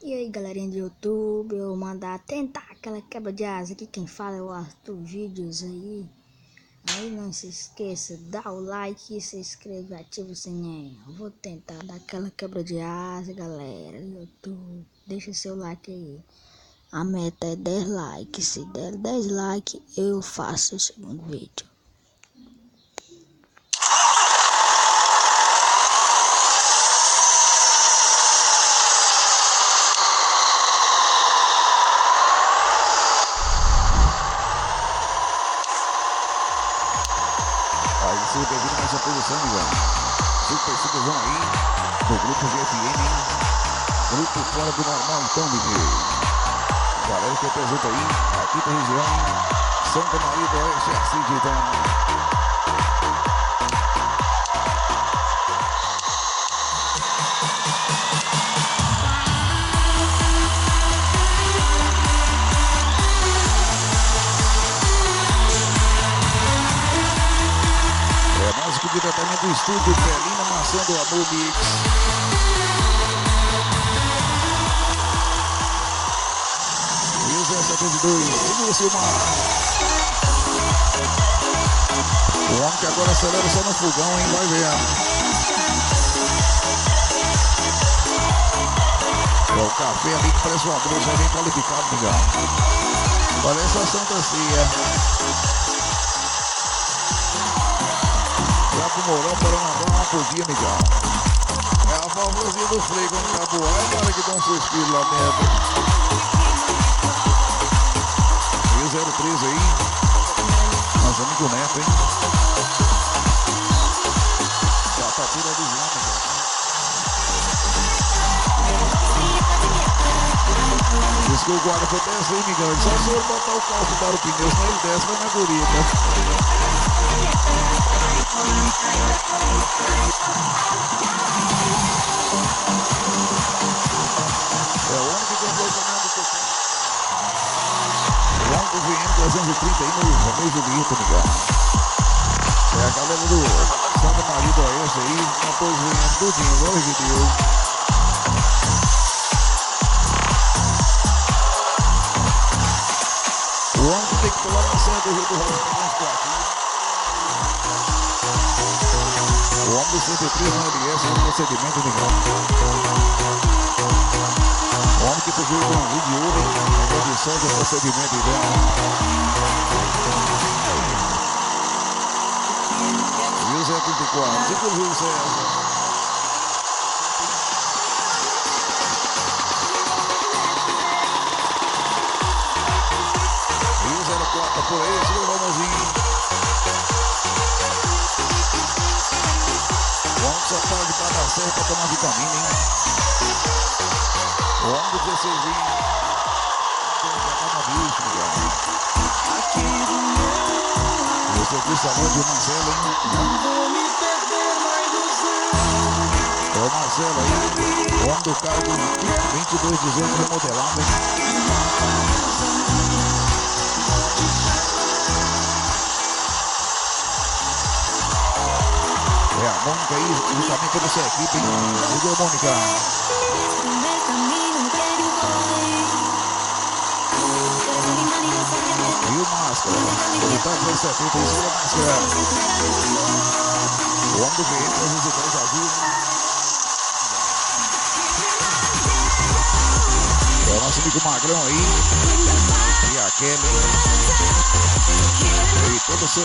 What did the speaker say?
E aí galerinha do YouTube, eu vou mandar tentar aquela quebra de asa aqui, quem fala é o Arthur Vídeos aí. Aí não se esqueça, dá o like, se inscreve, ativa o sininho. Eu vou tentar dar aquela quebra de asa, galera do YouTube. Deixa seu like aí. A meta é 10 likes, se der 10 likes eu faço o segundo vídeo. Seja bem-vindo nessa posição, Miguel. Superzão aí, do Grupo GFN, Grupo Fora do Normal, então, Miguel. Galera que representa aí, a quinta região, Santa Maria do Oeste, Assis, então. Diretamente do estúdio Belina Maçã do Amor Mix. E o 072, segura Silmar. O homem que agora acelera só no fogão, hein? Vai vendo. É o café ali que parece uma bruxa bem qualificado, Miguel. Parece a Santa Cia. Mourão, Paraná, por dia, Miguel. É a válvulazinha do freio quando tá boa. É agora que dá um suspiro lá dentro. E o 03 aí. Nosso amigo Neto, hein? Tá tudo avisando, Miguel. Diz que o guarda foi descer, hein, Miguel? Só se ele botar o calço para o pneu, senão ele desce, vai na gurita. É o homem que comprou o caminhão do Copom. O homem do VM 230 aí no mês do Lito, Miguel. É a galera do Santa Maria do Oeste aí, comprou o VM tudinho, igual de Deus. O homem que tem que pular na Serra do Rio do Rosto para uns quartos. O homem do 103 não LS no procedimento de grão. O homem que fugiu com um vídeo de ouro em condições de procedimento de grão. E o 034, segura o Rio César. Tá por aí, segura o Ramonzinho. O homem só fala de cada serra pra tomar vitamina, hein? O homem do 16zinho. Tem que pegar uma bicho, Miguel. Esse aqui sabor de Marcelo, hein? É o Marcelo aí. O homem do carro 2218 remodelado, hein? É a Mônica aí, justamente toda essa equipe, hein? Segura, Mônica. E o Máscara. Ele tá com essa equipe aí, segura a Máscara. O homem do VM 310 azul. É o nosso amigo Magrão aí. E a Kelly. E todo o seu